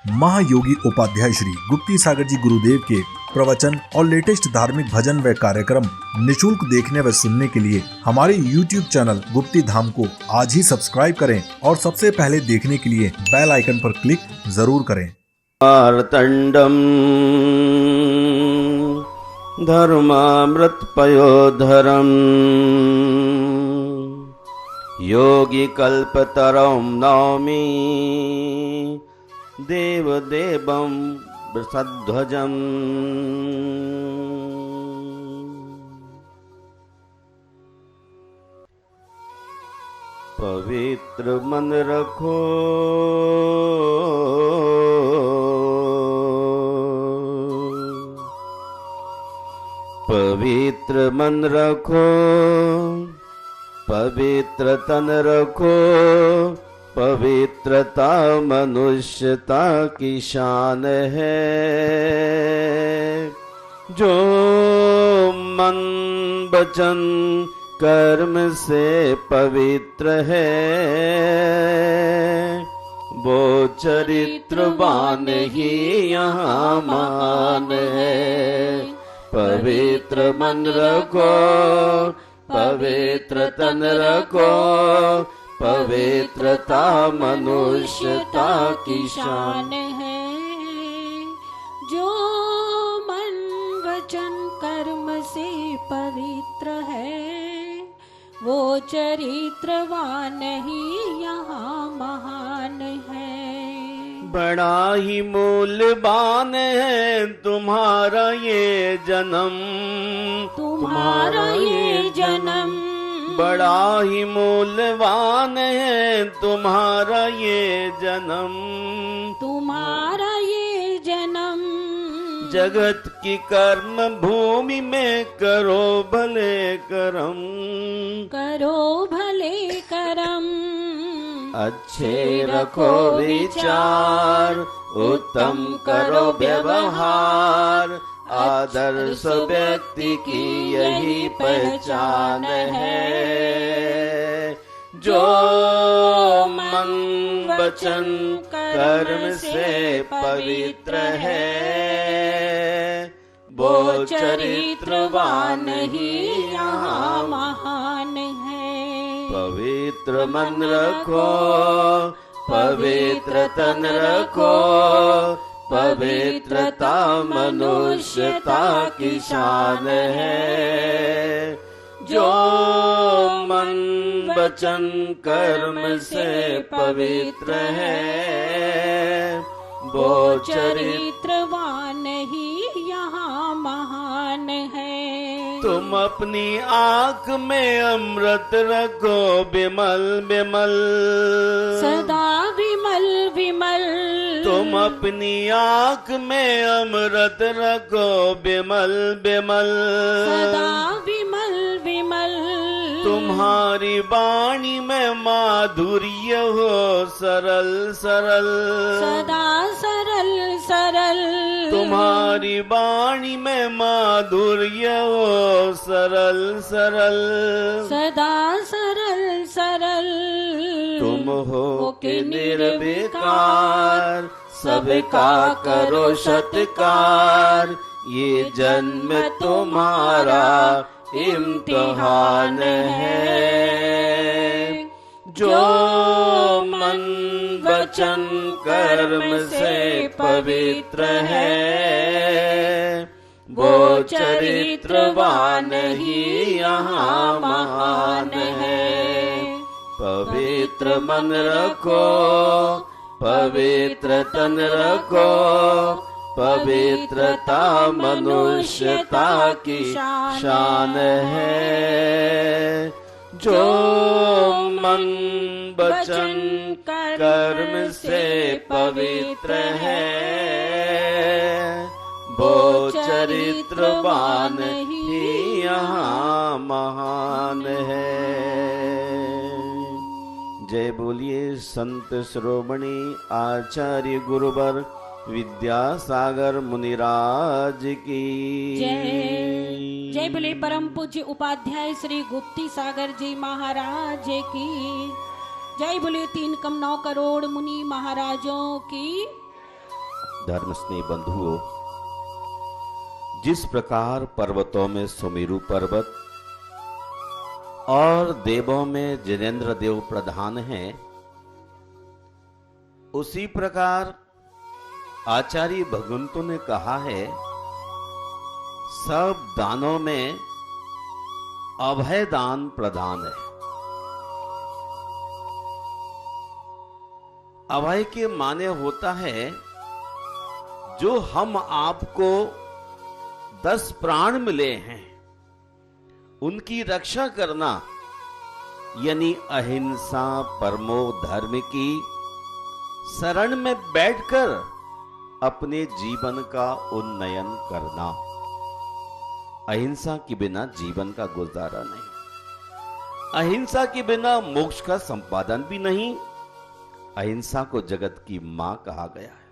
महायोगी उपाध्याय श्री गुप्ती सागर जी गुरुदेव के प्रवचन और लेटेस्ट धार्मिक भजन व कार्यक्रम निशुल्क देखने व सुनने के लिए हमारे YouTube चैनल गुप्ती धाम को आज ही सब्सक्राइब करें और सबसे पहले देखने के लिए बेल आइकन पर क्लिक जरूर करें। मार्तण्डं धर्मामृतपयोधरम् योगिकल्पतरुं नौमि देवदेवं वृषध्वजम्। पवित्र मन रखो पवित्र मन रखो, पवित्र तन रखो, पवित्रता मनुष्यता की शान है। जो मन वचन कर्म से पवित्र है वो चरित्रवान ही यहाँ महान है। पवित्र मन रखो, पवित्र तन रखो, पवित्रता मनुष्यता की शान है। जो मन वचन कर्म से पवित्र है वो चरित्रवान ही यहाँ महान है। बड़ा ही मूल्यवान है तुम्हारा ये जन्म, तुम्हारा ये जन्म। बड़ा ही मूल्यवान है तुम्हारा ये जन्म, तुम्हारा ये जन्म। जगत की कर्म भूमि में करो भले करम, करो भले करम। अच्छे रखो विचार, उत्तम करो व्यवहार, आदर्श व्यक्ति की यही पहचान है। जो मन वचन कर्म से पवित्र है वो चरित्रवान ही यहाँ महान है। पवित्र मन रखो, पवित्र तन रखो, पवित्रता मनुष्यता की शान है। जो मन वचन कर्म से पवित्र है वो चरित्रवान ही यहाँ महान है। तुम अपनी आँख में अमृत रखो विमल विमल, सदा विमल विमल। तुम अपनी आँख में अमृत रखो विमल विमल, सदा विमल विमल। तुम्हारी वाणी में माधुर्य हो सरल सरल, सदा सरल सरल। तुम्हारी वाणी में माधुर्य हो सरल सरल, सदा सरल सरल। तुम हो के निर्विकार सबका करो सत्कार, ये जन्म तुम्हारा इम्तिहान है। जो मन वचन कर्म से पवित्र है वो चरित्रवान ही यहाँ महान है। पवित्र मन रखो, पवित्र तन रखो, पवित्रता मनुष्यता की शान है। जो मन वचन कर्म से पवित्र है वो चरित्रवान ही यहाँ महान है। जय बोलिए संत श्रोमणी आचार्य गुरुवर विद्यासागर मुनिराज की जय। जय बोले परम पूज्य उपाध्याय श्री गुप्ती सागर जी महाराज की जय। बोले 3 कम 9 करोड़ मुनि महाराजों की धर्म स्नेह बंधुओं, जिस प्रकार पर्वतों में सुमेरु पर्वत और देवों में जिनेन्द्र देव प्रधान हैं, उसी प्रकार आचार्य भगवंतों ने कहा है, सब दानों में अभय दान प्रधान है। अभय के माने होता है जो हम आपको 10 प्राण मिले हैं उनकी रक्षा करना, यानी अहिंसा परमो धर्म की शरण में बैठकर अपने जीवन का उन्नयन करना। अहिंसा के बिना जीवन का गुजारा नहीं, अहिंसा के बिना मोक्ष का संपादन भी नहीं। अहिंसा को जगत की मां कहा गया है,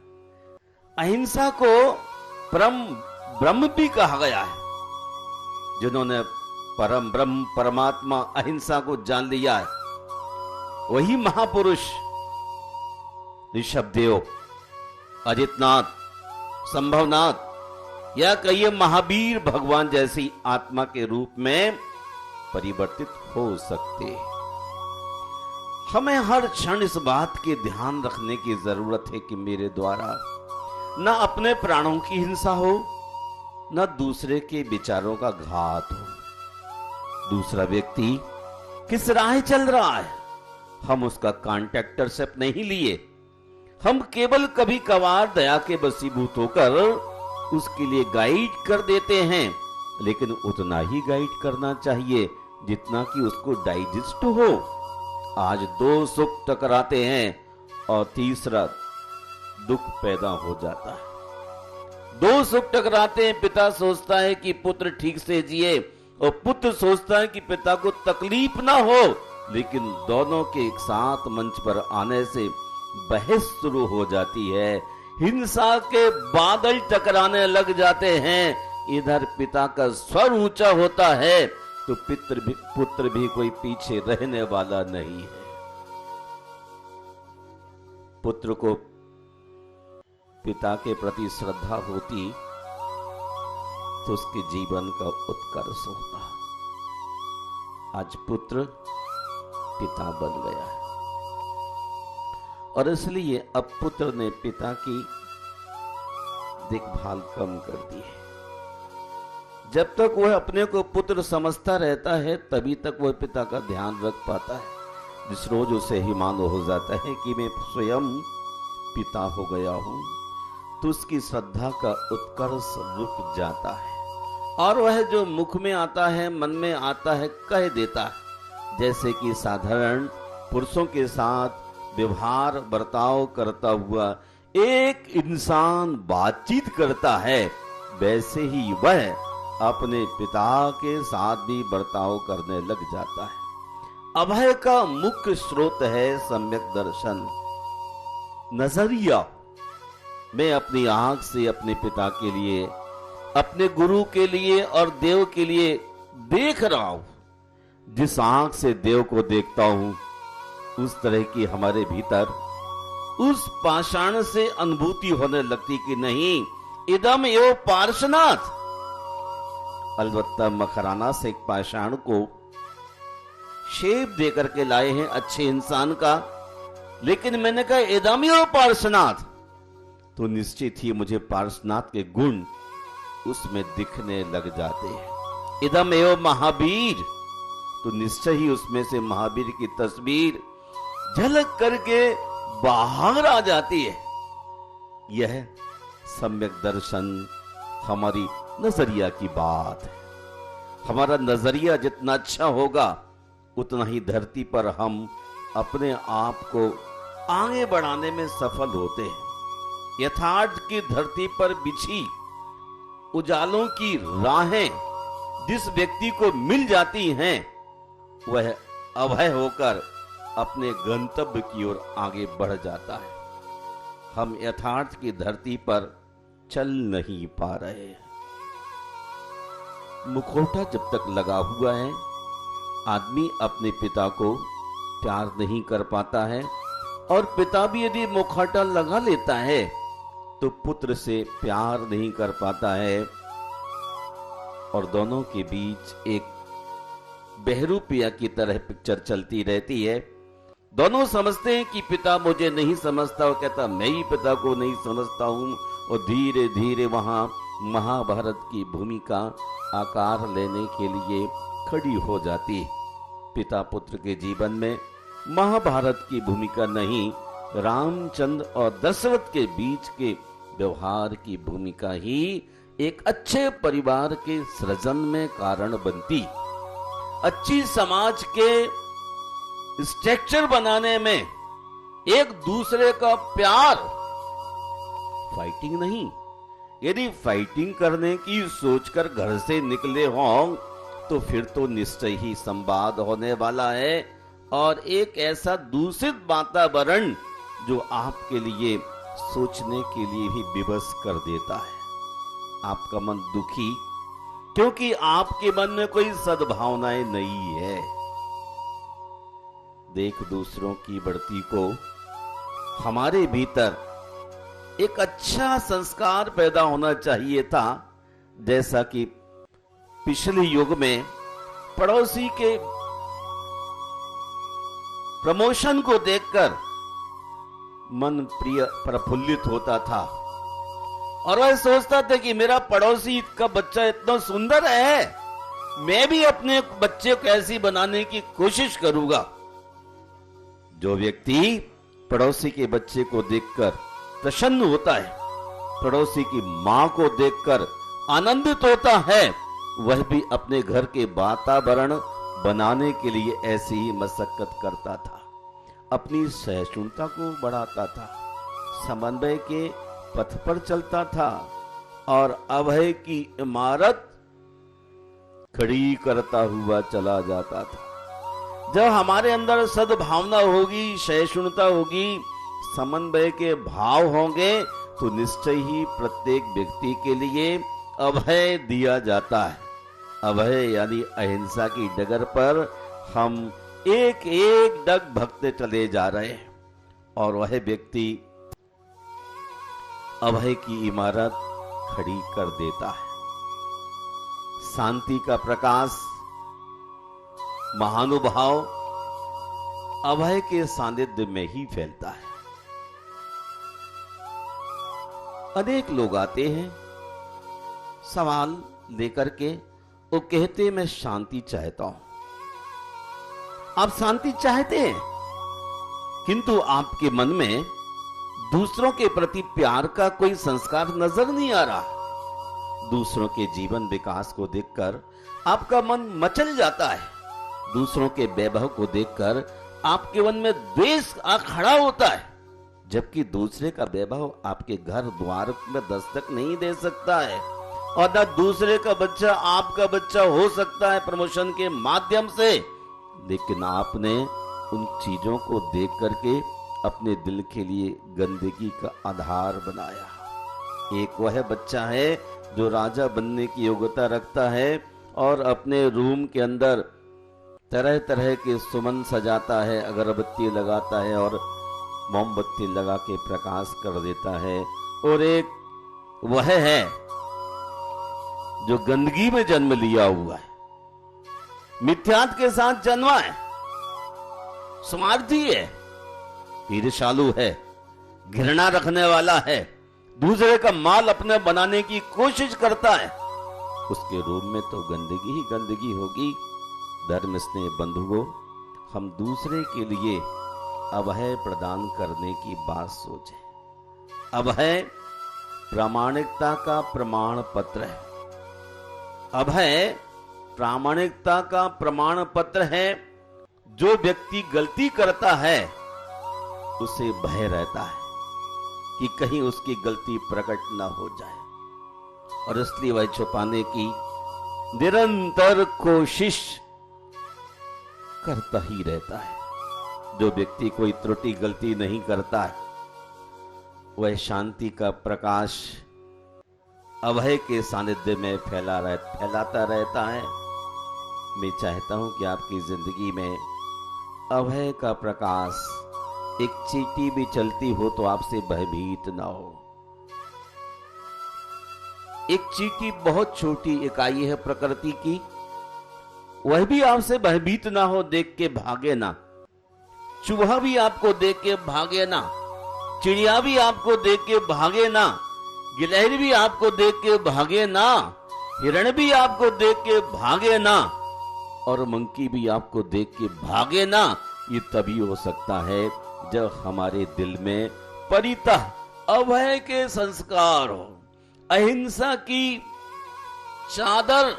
अहिंसा को परम ब्रह्म भी कहा गया है। जिन्होंने परम ब्रह्म परमात्मा अहिंसा को जान लिया है, वही महापुरुष ऋषभदेव, अजितनाथ, संभवनाथ या कहिए महावीर भगवान जैसी आत्मा के रूप में परिवर्तित हो सकते हैं। हमें हर क्षण इस बात के ध्यान रखने की जरूरत है कि मेरे द्वारा न अपने प्राणों की हिंसा हो, न दूसरे के विचारों का घात हो। दूसरा व्यक्ति किस राह चल रहा है, हम उसका कॉन्ट्रैक्टरशिप नहीं लिए, हम केवल कभी कभार दया के वशीभूत होकर उसके लिए गाइड कर देते हैं, लेकिन उतना ही गाइड करना चाहिए जितना कि उसको डाइजेस्ट हो। आज 2 सुख टकराते हैं और तीसरा दुख पैदा हो जाता है। 2 सुख टकराते हैं, पिता सोचता है कि पुत्र ठीक से जिए और पुत्र सोचता है कि पिता को तकलीफ ना हो, लेकिन दोनों के एक साथ मंच पर आने से बहस शुरू हो जाती है, हिंसा के बादल टकराने लग जाते हैं। इधर पिता का स्वर ऊंचा होता है तो पुत्र भी कोई पीछे रहने वाला नहीं है। पुत्र को पिता के प्रति श्रद्धा होती तो उसके जीवन का उत्कर्ष होता। आज पुत्र पिता बन गया है और इसलिए अब पुत्र ने पिता की देखभाल कम कर दी है। जब तक वह अपने को पुत्र समझता रहता है तभी तक वह पिता का ध्यान रख पाता है। जिस रोज उसे ही मालूम हो जाता है कि मैं स्वयं पिता हो गया हूं, तो उसकी श्रद्धा का उत्कर्ष रुक जाता है और वह जो मुख में आता है, मन में आता है, कह देता है। जैसे कि साधारण पुरुषों के साथ व्यवहार बर्ताव करता हुआ एक इंसान बातचीत करता है, वैसे ही वह अपने पिता के साथ भी बर्ताव करने लग जाता है। अभय का मुख्य स्रोत है सम्यक दर्शन, नजरिया। मैं अपनी आंख से अपने पिता के लिए, अपने गुरु के लिए और देव के लिए देख रहा हूं। जिस आंख से देव को देखता हूं, उस तरह की हमारे भीतर उस पाषाण से अनुभूति होने लगती कि नहीं, इदम एव पार्श्वनाथ। अलबत्ता मखराना से एक पाषाण को शेप दे करके लाए हैं अच्छे इंसान का, लेकिन मैंने कहा इदम एव पार्श्वनाथ, तो निश्चित ही मुझे पार्श्वनाथ के गुण उसमें दिखने लग जाते हैं। इदम एव महावीर, तो निश्चय ही उसमें से महावीर की तस्वीर झलक करके बाहर आ जाती है। यह सम्यक दर्शन हमारी नजरिया की बात है। हमारा नजरिया जितना अच्छा होगा उतना ही धरती पर हम अपने आप को आगे बढ़ाने में सफल होते हैं। यथार्थ की धरती पर बिछी उजालों की राहें जिस व्यक्ति को मिल जाती हैं, वह अभय होकर अपने गंतव्य की ओर आगे बढ़ जाता है। हम यथार्थ की धरती पर चल नहीं पा रहे हैं। मुखौटा जब तक लगा हुआ है, आदमी अपने पिता को प्यार नहीं कर पाता है, और पिता भी यदि मुखौटा लगा लेता है तो पुत्र से प्यार नहीं कर पाता है और दोनों के बीच एक बहरूपिया की तरह पिक्चर चलती रहती है। दोनों समझते हैं कि पिता मुझे नहीं समझता, वो कहता मैं ही पिता को नहीं समझता हूं, और धीरे धीरे वहां महाभारत की भूमिका आकार लेने के लिए खड़ी हो जाती है। पिता पुत्र के जीवन में महाभारत की भूमिका नहीं, रामचंद्र और दशरथ के बीच के व्यवहार की भूमिका ही एक अच्छे परिवार के सृजन में कारण बनती, अच्छी समाज के स्ट्रक्चर बनाने में एक दूसरे का प्यार, फाइटिंग नहीं। यदि फाइटिंग करने की सोचकर घर से निकले हों तो फिर तो निश्चय ही संवाद होने वाला है और एक ऐसा दूषित वातावरण जो आपके लिए सोचने के लिए भी विवश कर देता है। आपका मन दुखी क्योंकि आपके मन में कोई सद्भावनाएं नहीं है। देख दूसरों की बढ़ती को हमारे भीतर एक अच्छा संस्कार पैदा होना चाहिए था, जैसा कि पिछले युग में पड़ोसी के प्रमोशन को देखकर मन प्रिय प्रफुल्लित होता था और वह सोचता था कि मेरा पड़ोसी का बच्चा इतना सुंदर है, मैं भी अपने बच्चे को ऐसी बनाने की कोशिश करूंगा। जो व्यक्ति पड़ोसी के बच्चे को देखकर प्रसन्न होता है, पड़ोसी की मां को देखकर आनंदित होता है, वह भी अपने घर के वातावरण बनाने के लिए ऐसी ही मशक्कत करता था, अपनी सहिष्णुता को बढ़ाता था, समन्वय के पथ पर चलता था और अभय की इमारत खड़ी करता हुआ चला जाता था। जब हमारे अंदर सद्भावना होगी, सहिष्णुता होगी, समन्वय के भाव होंगे तो निश्चय ही प्रत्येक व्यक्ति के लिए अभय दिया जाता है। अभय यानी अहिंसा की डगर पर हम एक एक डग भगते चले जा रहे हैं और वह व्यक्ति अभय की इमारत खड़ी कर देता है। शांति का प्रकाश महानुभाव अभय के सानिध्य में ही फैलता है। अनेक लोग आते हैं सवाल लेकर के, वो कहते मैं शांति चाहता हूं। आप शांति चाहते हैं किंतु आपके मन में दूसरों के प्रति प्यार का कोई संस्कार नजर नहीं आ रहा। दूसरों के जीवन विकास को देखकर आपका मन मचल जाता है। दूसरों के वैभव को देखकर आपके मन में द्वेष आ खड़ा होता है, जबकि दूसरे का वैभव आपके घर द्वार में दस्तक नहीं दे सकता है और न दूसरे का बच्चा आपका बच्चा हो सकता है प्रमोशन के माध्यम से। लेकिन आपने उन चीजों को देख करके अपने दिल के लिए गंदगी का आधार बनाया। एक वह बच्चा है जो राजा बनने की योग्यता रखता है और अपने रूम के अंदर तरह तरह के सुमन सजाता है, अगरबत्ती लगाता है और मोमबत्ती लगा के प्रकाश कर देता है। और एक वह है जो गंदगी में जन्म लिया हुआ है, मिथ्यात्व के साथ जन्मा है, स्वार्थी है, ईर्ष्यालु है, घृणा रखने वाला है, दूसरे का माल अपने बनाने की कोशिश करता है। उसके रूप में तो गंदगी ही गंदगी होगी। धर्म स्नेह बंधुओं, हम दूसरे के लिए अभय प्रदान करने की बात सोचें। अभय प्रामाणिकता का प्रमाण पत्र है। अभय प्रामाणिकता का प्रमाण पत्र है। जो व्यक्ति गलती करता है उसे भय रहता है कि कहीं उसकी गलती प्रकट ना हो जाए और इसलिए वह छुपाने की निरंतर कोशिश करता ही रहता है। जो व्यक्ति कोई त्रुटि गलती नहीं करता है वह शांति का प्रकाश अभय के सानिध्य में फैलाता रहता है। मैं चाहता हूं कि आपकी जिंदगी में अभय का प्रकाश, एक चींटी भी चलती हो तो आपसे भयभीत ना हो। एक चींटी बहुत छोटी इकाई है प्रकृति की, वह भी आपसे भयभीत ना हो, देख के भागे ना। चूहा भी आपको देख के भागे ना, चिड़िया भी आपको देख के भागे ना, गिलहरी भी आपको देख के भागे ना, हिरण भी आपको देख के भागे ना, और मंकी भी आपको देख के भागे ना। ये तभी हो सकता है जब हमारे दिल में परितः अभय के संस्कार हो, अहिंसा की चादर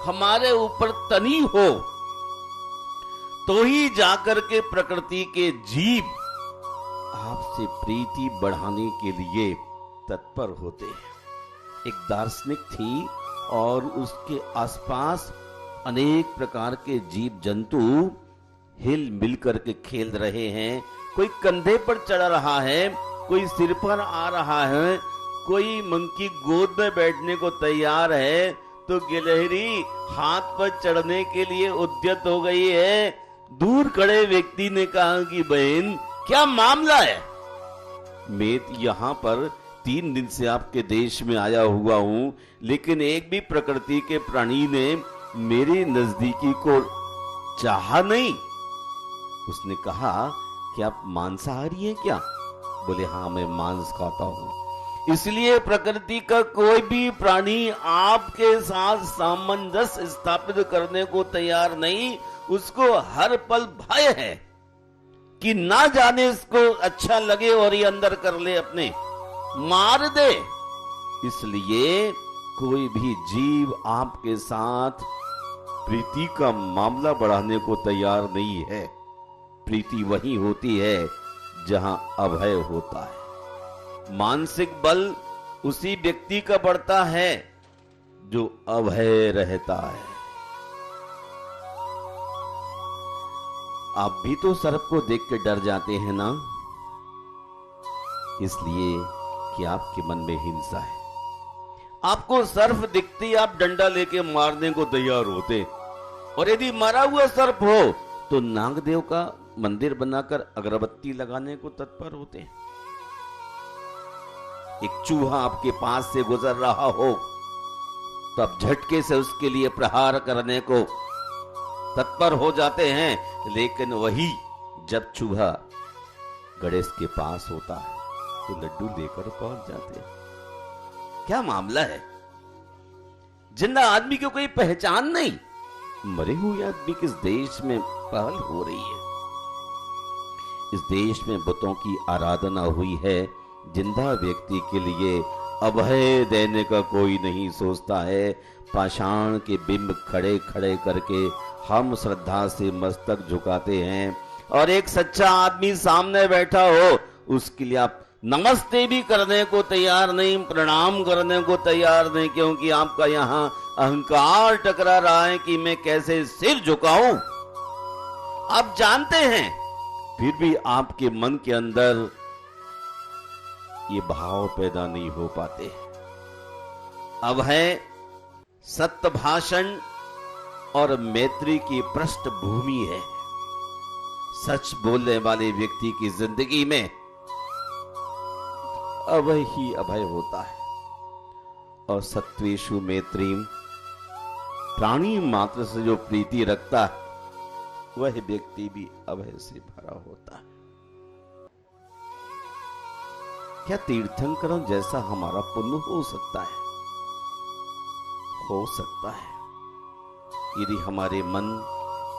हमारे ऊपर तनी हो, तो ही जाकर के प्रकृति के जीव आपसे प्रीति बढ़ाने के लिए तत्पर होते हैं। एक दार्शनिक थी और उसके आसपास अनेक प्रकार के जीव जंतु हिल मिल करके खेल रहे हैं। कोई कंधे पर चढ़ रहा है, कोई सिर पर आ रहा है, कोई मंकी गोद में बैठने को तैयार है, तो गिलहरी हाथ पर चढ़ने के लिए उद्यत हो गई है। दूर खड़े व्यक्ति ने कहा कि बहन क्या मामला है? मैं यहाँ पर 3 दिन से आपके देश में आया हुआ हूँ, लेकिन एक भी प्रकृति के प्राणी ने मेरे नजदीकी को चाहा नहीं। उसने कहा कि आप मांसाहारी हैं क्या? बोले हाँ, मैं मांस खाता हूँ। इसलिए प्रकृति का कोई भी प्राणी आपके साथ सामंजस्य स्थापित करने को तैयार नहीं। उसको हर पल भय है कि ना जाने इसको अच्छा लगे और ये अंदर कर ले, अपने मार दे। इसलिए कोई भी जीव आपके साथ प्रीति का मामला बढ़ाने को तैयार नहीं है। प्रीति वही होती है जहां अभय होता है। मानसिक बल उसी व्यक्ति का बढ़ता है जो अभय रहता है। आप भी तो सर्प को देख के डर जाते हैं ना, इसलिए कि आपके मन में हिंसा है। आपको सर्प दिखते ही आप डंडा लेके मारने को तैयार होते, और यदि मरा हुआ सर्प हो तो नागदेव का मंदिर बनाकर अगरबत्ती लगाने को तत्पर होते हैं। एक चूहा आपके पास से गुजर रहा हो तो आप झटके से उसके लिए प्रहार करने को तत्पर हो जाते हैं, लेकिन वही जब चूहा गणेश के पास होता है तो लड्डू लेकर पहुंच जाते हैं। क्या मामला है? जिंदा आदमी की कोई पहचान नहीं, मरे हुए आदमी किस देश में पहल हो रही है। इस देश में बुतों की आराधना हुई है। जिंदा व्यक्ति के लिए अभय देने का कोई नहीं सोचता है। पाषाण के बिंब खड़े खड़े करके हम श्रद्धा से मस्तक झुकाते हैं, और एक सच्चा आदमी सामने बैठा हो उसके लिए आप नमस्ते भी करने को तैयार नहीं, प्रणाम करने को तैयार नहीं, क्योंकि आपका यहां अहंकार टकरा रहा है कि मैं कैसे सिर झुकाऊं। आप जानते हैं, फिर भी आपके मन के अंदर ये भाव पैदा नहीं हो पाते। अब है सत्य भाषण और मैत्री की पृष्ठभूमि है। सच बोलने वाले व्यक्ति की जिंदगी में अभय ही अभय होता है, और सत्वेषु मैत्रीम, प्राणी मात्र से जो प्रीति रखता है वह व्यक्ति भी अभय से भरा होता है। क्या तीर्थंकरण जैसा हमारा पुण्य हो सकता है? हो सकता है, यदि हमारे मन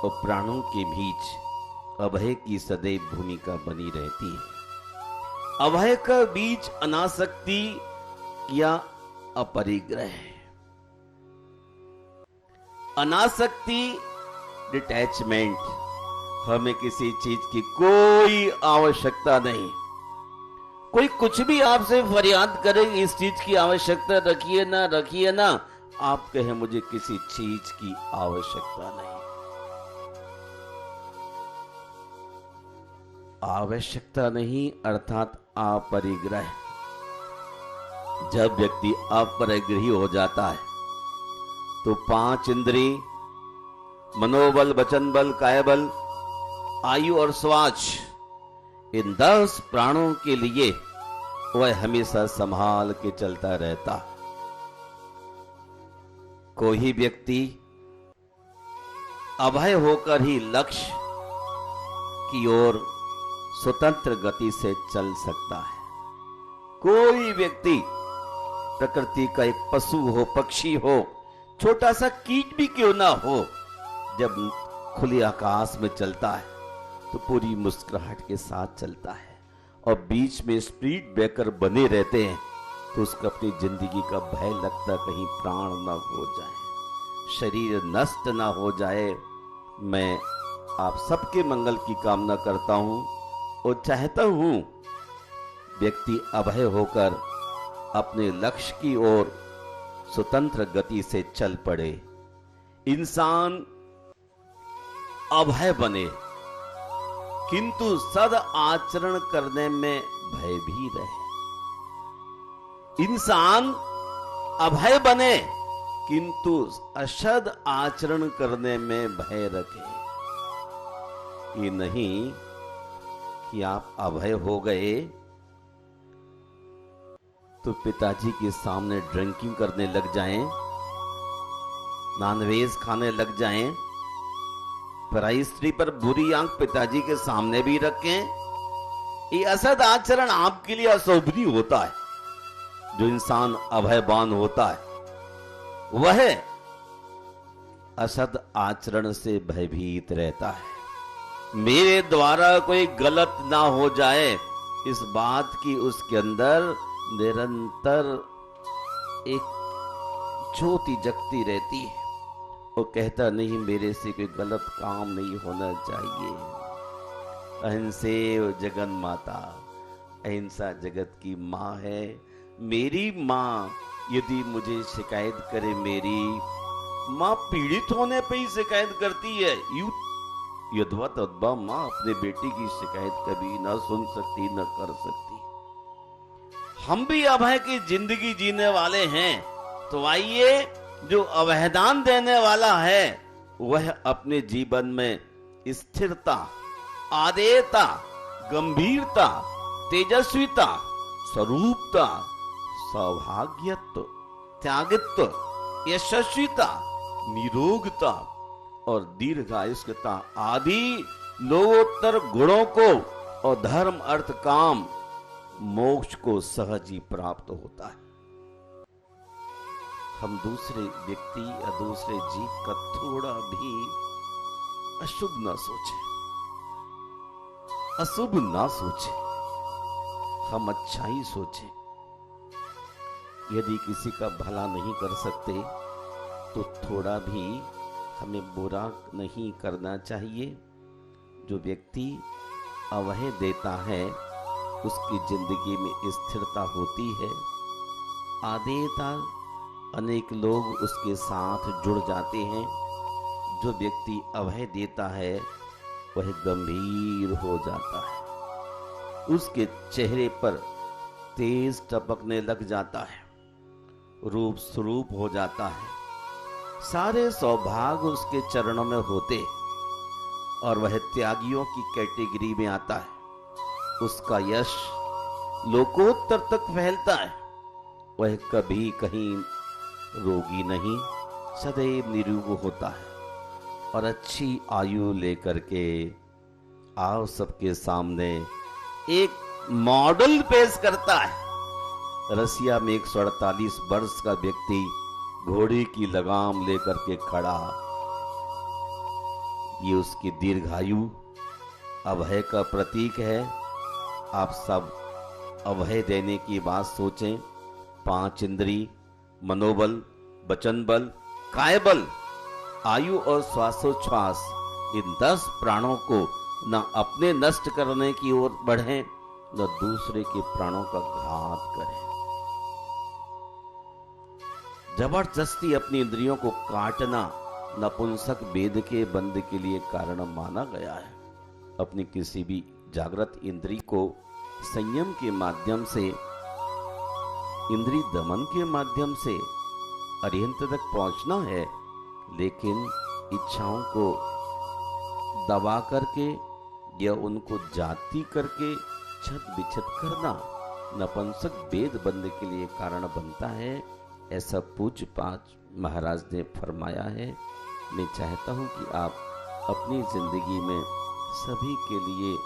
और प्राणों के बीच अभय की सदैव भूमिका बनी रहती है। अभय का बीज अनासक्ति या अपरिग्रह। अनासक्ति डिटैचमेंट, हमें किसी चीज की कोई आवश्यकता नहीं। कोई कुछ भी आपसे फरियाद करे, इस चीज की आवश्यकता रखिए ना, आप कहें मुझे किसी चीज की आवश्यकता नहीं। आवश्यकता नहीं अर्थात अपरिग्रह। जब व्यक्ति अपरिग्रही हो जाता है तो 5 इंद्रिय, मनोबल, वचन बल, काय बल, आयु और श्वास, इन 10 प्राणों के लिए वह हमेशा संभाल के चलता रहता। कोई व्यक्ति अभय होकर ही लक्ष्य की ओर स्वतंत्र गति से चल सकता है। कोई व्यक्ति प्रकृति का एक पशु हो, पक्षी हो, छोटा सा कीट भी क्यों ना हो, जब खुले आकाश में चलता है तो पूरी मुस्कुराहट के साथ चलता है, और बीच में स्पीड ब्रेकर बने रहते हैं तो उसको अपनी जिंदगी का भय लगता, कहीं प्राण न हो जाए, शरीर नष्ट ना हो जाए। मैं आप सबके मंगल की कामना करता हूं और चाहता हूं व्यक्ति अभय होकर अपने लक्ष्य की ओर स्वतंत्र गति से चल पड़े। इंसान अभय बने किंतु सद आचरण करने में भय भी रहे। इंसान अभय बने किंतु असद आचरण करने में भय रखे। ये नहीं कि आप अभय हो गए तो पिताजी के सामने ड्रिंकिंग करने लग जाएं, नॉनवेज खाने लग जाएं, पराई स्त्री पर बुरी आंख पिताजी के सामने भी रखें। ये असद आचरण आपके लिए अशोभनीय होता है। जो इंसान अभयवान होता है वह असद आचरण से भयभीत रहता है। मेरे द्वारा कोई गलत ना हो जाए, इस बात की उसके अंदर निरंतर एक ज्योति जगती रहती है। वो कहता नहीं मेरे से कोई गलत काम नहीं होना चाहिए। अहिंसे जगन माता, अहिंसा जगत की माँ है। मेरी माँ यदि मुझे शिकायत करे, मेरी माँ पीड़ित होने पे ही शिकायत करती है। यद्वा तद्वा माँ अपने बेटी की शिकायत कभी ना सुन सकती, न कर सकती। हम भी अभय की जिंदगी जीने वाले हैं, तो आइए जो अभयदान देने वाला है वह अपने जीवन में स्थिरता, आदेयता, गंभीरता, तेजस्विता, स्वरूपता, सौभाग्यत्व, त्यागित्व, यशस्विता, निरोगता और दीर्घायुष्यता आदि लोकोत्तर गुणों को और धर्म, अर्थ, काम, मोक्ष को सहज ही प्राप्त होता है। हम दूसरे व्यक्ति या दूसरे जीव का थोड़ा भी अशुभ ना सोचें, अशुभ ना सोचें, हम अच्छा ही सोचें। यदि किसी का भला नहीं कर सकते तो थोड़ा भी हमें बुरा नहीं करना चाहिए। जो व्यक्ति अभय देता है उसकी जिंदगी में स्थिरता होती है, आदेयता, अनेक लोग उसके साथ जुड़ जाते हैं। जो व्यक्ति अभय देता है वह गंभीर हो जाता है, उसके चेहरे पर तेज टपकने लग जाता है, रूप स्वरूप हो जाता है, सारे सौभाग्य उसके चरणों में होते और वह त्यागियों की कैटेगरी में आता है। उसका यश लोकोत्तर तक फैलता है। वह कभी कहीं रोगी नहीं, सदैव निरोग होता है और अच्छी आयु लेकर के आओ सबके सामने एक मॉडल पेश करता है। रसिया में 148 वर्ष का व्यक्ति घोड़े की लगाम लेकर के खड़ा, ये उसकी दीर्घायु अभय का प्रतीक है। आप सब अभय देने की बात सोचें। 5 इंद्री, मनोबल, वचन बल, कायबल, आयु और श्वासोच्छ्वास, इन 10 प्राणों को न अपने नष्ट करने की ओर बढ़ें न दूसरे के प्राणों का घात करें। जबरदस्ती अपनी इंद्रियों को काटना नपुंसक वेद के बंद के लिए कारण माना गया है। अपनी किसी भी जागृत इंद्री को संयम के माध्यम से, इंद्री दमन के माध्यम से अरिहंत तक पहुंचना है, लेकिन इच्छाओं को दबा करके या उनको जाति करके छत बिछत करना नपुंसक वेद बंद के लिए कारण बनता है। ऐसा पूज्य पांच महाराज ने फरमाया है। मैं चाहता हूं कि आप अपनी जिंदगी में सभी के लिए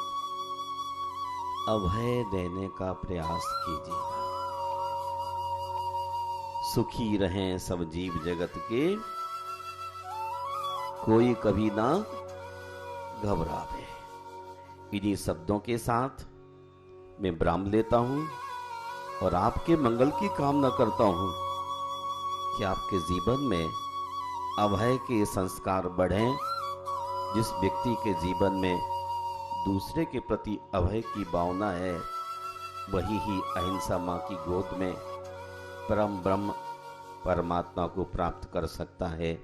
अभय देने का प्रयास कीजिएगा। सुखी रहें सब जीव जगत के, कोई कभी ना घबरावे। इन्हीं शब्दों के साथ मैं विराम लेता हूं और आपके मंगल की कामना करता हूं कि आपके जीवन में अभय के संस्कार बढ़ें। जिस व्यक्ति के जीवन में दूसरे के प्रति अभय की भावना है, वही ही अहिंसा मां की गोद में परम ब्रह्म परमात्मा को प्राप्त कर सकता है।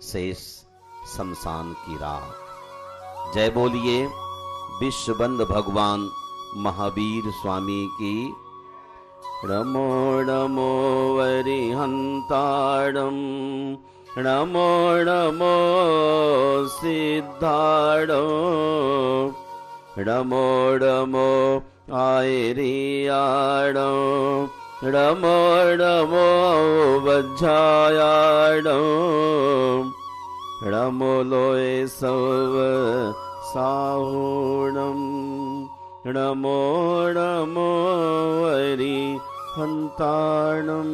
शेष शमशान की राख। जय बोलिए विश्वबंद भगवान महावीर स्वामी की। नमो नमो वरिहंताणं, नमो नमो सिद्धाणं, नमो नमो आयरियाणं, नमो नमो वज्रायाणं, नमो लोय सव साहुणं, नमो नमो वरिहंताणं।